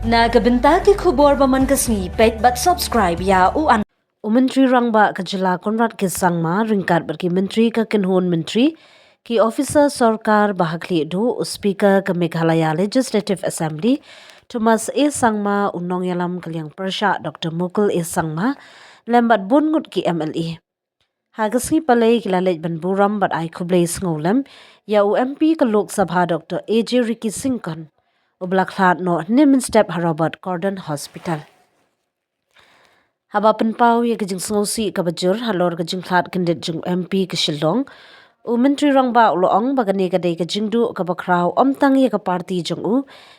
Nagabinta ki khubor baman kasni pet but subscribe ya u an. Menteri Rangba ka jylla Conrad ke sangma ringkat berki menteri ka kinhun menteri ki officer sarkar bahagli do speaker ka Meghalaya Legislative Assembly Thomas A sangma unong yalam kalyang persha Dr Mukul A sangma lembat bungut ki MLA. Hagasngi palay kilalej ban buram bat ay kublay ngolem ya UMP ka Lok Sabha Dr AJ Ricky Singkon Ublaklat no Nimin Step Harabat Cordon Hospital. Haba penpau ya kejing sengosi ka bajur halor kejing klat kendit jeng MP ke Shillong. Menteri Rangba uloong bagani kadai kejing du ka bakrau omtang ya ka parti jeng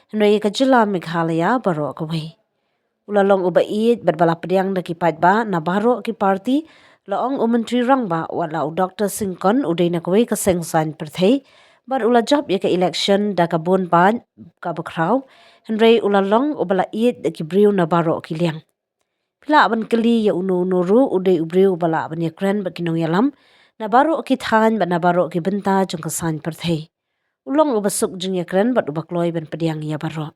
henry ka jylla Meghalaya baro ka wei. Ulalong uba iit berbala pediang na kipat ba na baro ki parti loong Menteri Rangba wala Dr Singkon uday na kawai ka Seng sign perthei. Bar ula job ya ka election da ka bon ban ka bakrau henry ulalong ubala iit da ki briu na baro ki liang. Pila aban keli ya unu uday ubriu ubala aban ya kren bakinong yalam na baro ki than ba na baro ki bynta jong ka sign perthei. Ulong ubasuk jeng ya kren bat ubakloy ban pediang ya baro.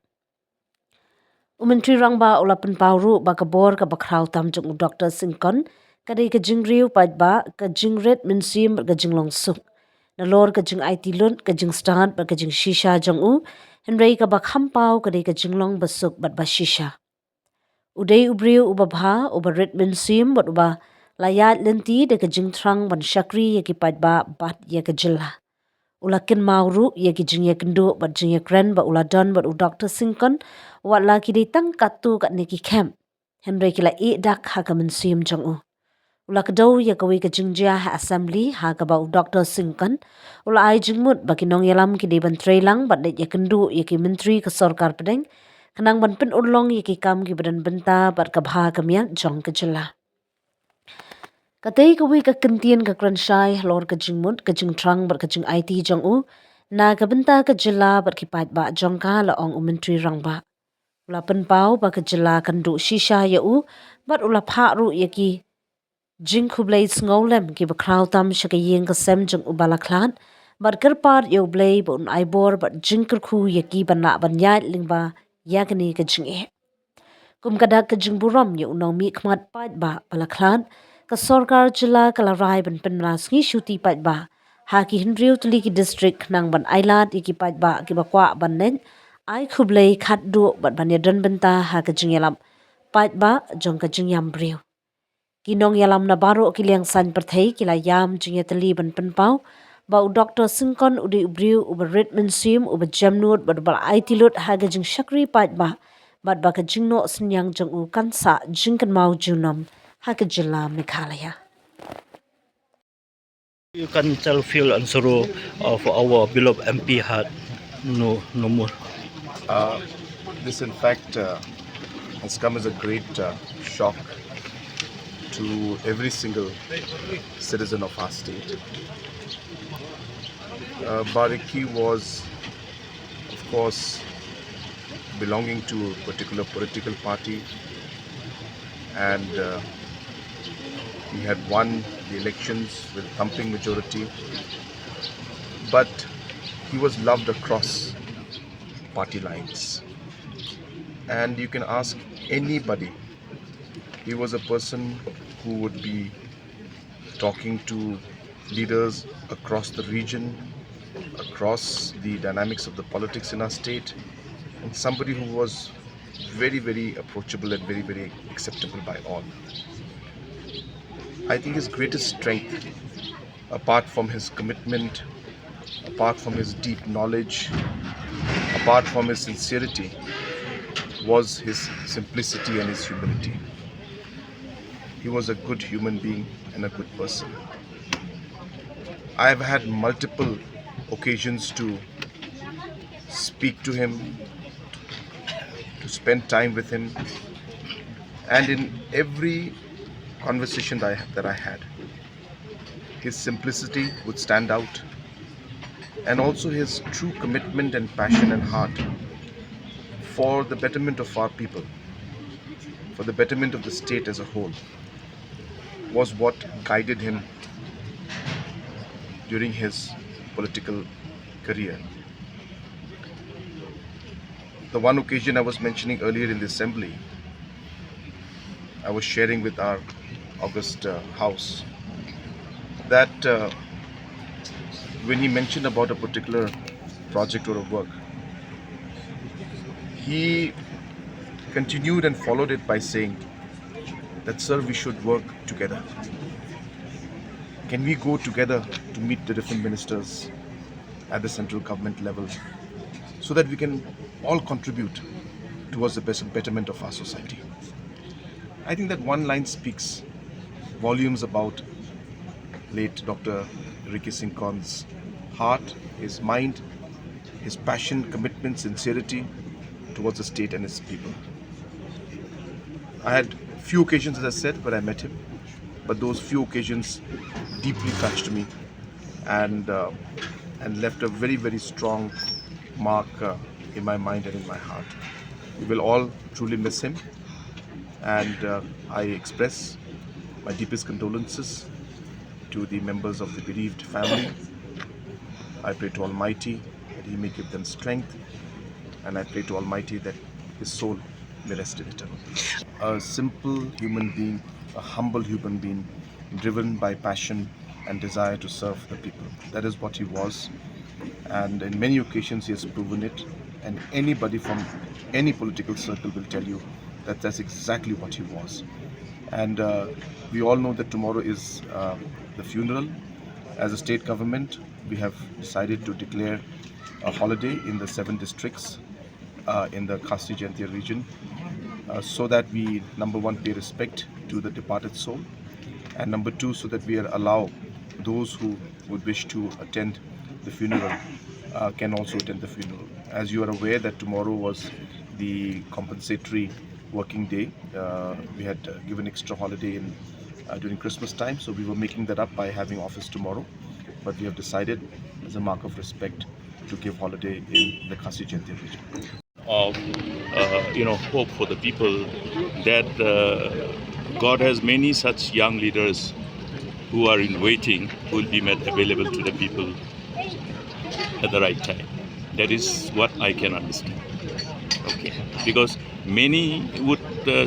Menteri Rangba ula penpauru ba kabor ka bakrau tam jong Dr Singkon kadai ka jingriu pat ba ka jingret minsim ka jinglong suk. Nalor ka jing IT lut ka jing start ba ka jing shisha jong henry ka bak hampau kadai ka jinglong basuk bat ba shisha. Uday ubriu ubabha ubarit minsim bat uba layat lenti de ka jing trang ban shakri ya ki pat ba bat ya ka jylla. Ulakin mauru ya ki jing ya kendo bat jing ya kren ba ula don bat u Dr Singkon wat la ki ditang katu kat neki camp. Henry kila dak ha ka minsim jong Ula kedau ya kawi ke jingjia ha assembly ha ka bau Dr Singkon ula ai jingmut bagi nong yalam ki di iatreilang bat net ya kendu ya ki menteri ke sarkar pedeng kenang ban pen ulong ya ki kam ki badan bynta bat ka bha ka miat jong ke jylla. Katai kawi ka kentien ka kranshai lor ka jingmut ka jingtrang bat ka jing IT jong na ka bynta ka jylla bat ki pat ba jong ka laong menteri Rangba. Ula penpau ba ka jylla kendu shisha ya bat ula pharu ya ki jing kublay ngolem ki bakrau tam shakayeng ka sem jeng ubalaklat bat kerpar yo blay bun aibor bat jing kerku ya ki bana banyat lingba yakni ka jing kum kadak ka jing buram yo unong mi khmat pat ba balaklat ka sarkar jylla kalarai ban penras ngi shuti pat ba ha ki hindriu tuli ki district nang ban ailat ki pat ba ki bakwa ban nen ai kublay khat du bat banyadan benta ha ka jing yalam pat ba jong ka jing yam briu. Kinong yalam na baro kiliang san perthei kila yam jingya tali ban penpau bau Dr Singkon udi ubriu uberit minsim ube jamnut bad bal aitilut haga jing shakri pat ba bat ba ka jingno senyang jeng kansa jingkan mau junam haga jylla Meghalaya. You can tell feel and sorrow of our beloved MP had no more. This in fact has come as a great shock to every single citizen of our state. Bariki was, of course, belonging to a particular political party, and he had won the elections with a thumping majority, but he was loved across party lines. And you can ask anybody, he was a person who would be talking to leaders across the region, across the dynamics of the politics in our state, and somebody who was very, very approachable and very, very acceptable by all. I think his greatest strength, apart from his commitment, apart from his deep knowledge, apart from his sincerity, was his simplicity and his humility. He was a good human being and a good person. I have had multiple occasions to speak to him, to spend time with him, and in every conversation that I had, his simplicity would stand out, and also his true commitment and passion and heart for the betterment of our people, for the betterment of the state as a whole, was what guided him during his political career. The one occasion I was mentioning earlier in the assembly, I was sharing with our August House that when he mentioned about a particular project or a work, he continued and followed it by saying that, sir, we should work together. Can we go together to meet the different ministers at the central government level so that we can all contribute towards the betterment of our society? I think that one line speaks volumes about late Dr. Seng heart, his mind, his passion, commitment, sincerity towards the state and its people. I had few occasions, as I said, where I met him, but those few occasions deeply touched me and left a very, very strong mark in my mind and in my heart. We will all truly miss him, and I express my deepest condolences to the members of the bereaved family. I pray to Almighty that He may give them strength, and I pray to Almighty that His soul may rest in eternal peace. A simple human being, a humble human being, driven by passion and desire to serve the people. That is what he was, and in many occasions he has proven it, and anybody from any political circle will tell you that that's exactly what he was. And we all know that tomorrow is the funeral. As a state government, we have decided to declare a holiday in the 7 districts in the Kajuh region, so that we, number one, pay respect to the departed soul, and number two, so that we allow those who would wish to attend the funeral can also attend the funeral. As you are aware that tomorrow was the compensatory working day. We had given extra holiday during Christmas time, so we were making that up by having office tomorrow, but we have decided as a mark of respect to give holiday in the Kajuh region. Of hope for the people, that God has many such young leaders who are in waiting, who will be made available to the people at the right time. That is what I can understand. Okay, because many would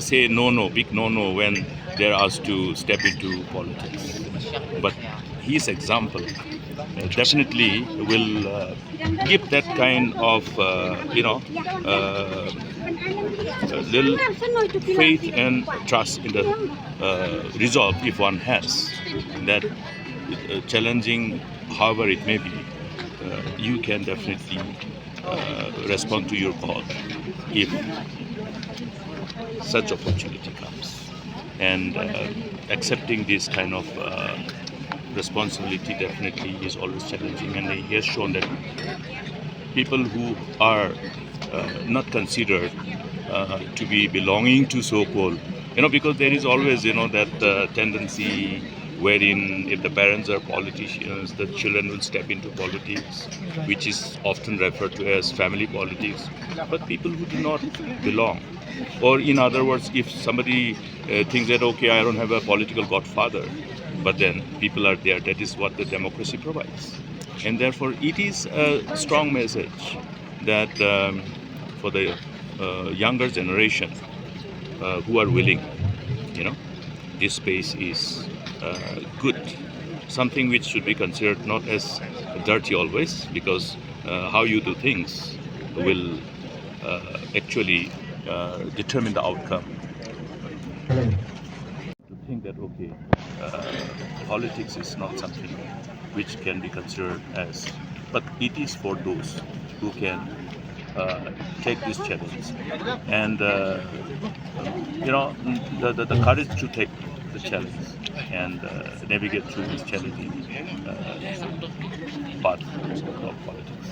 say no, big no when they're asked to step into politics. But his example definitely will give that kind of little faith and trust in the resolve, if one has that, challenging however it may be, you can definitely respond to your call if such opportunity comes. And accepting this kind of responsibility definitely is always challenging, and he has shown that people who are not considered to be belonging to so-called, because there is always that tendency wherein if the parents are politicians, the children will step into politics, which is often referred to as family politics. But people who do not belong, or in other words, if somebody thinks that, okay, I don't have a political godfather, but then people are there, that is what the democracy provides. And therefore it is a strong message that for the younger generation who are willing, this space is good, something which should be considered not as dirty always, because how you do things will actually determine the outcome. To think that, okay, politics is not something which can be considered as, but it is for those who can take this challenge, and the courage to take the challenge and navigate through this challenging path of politics.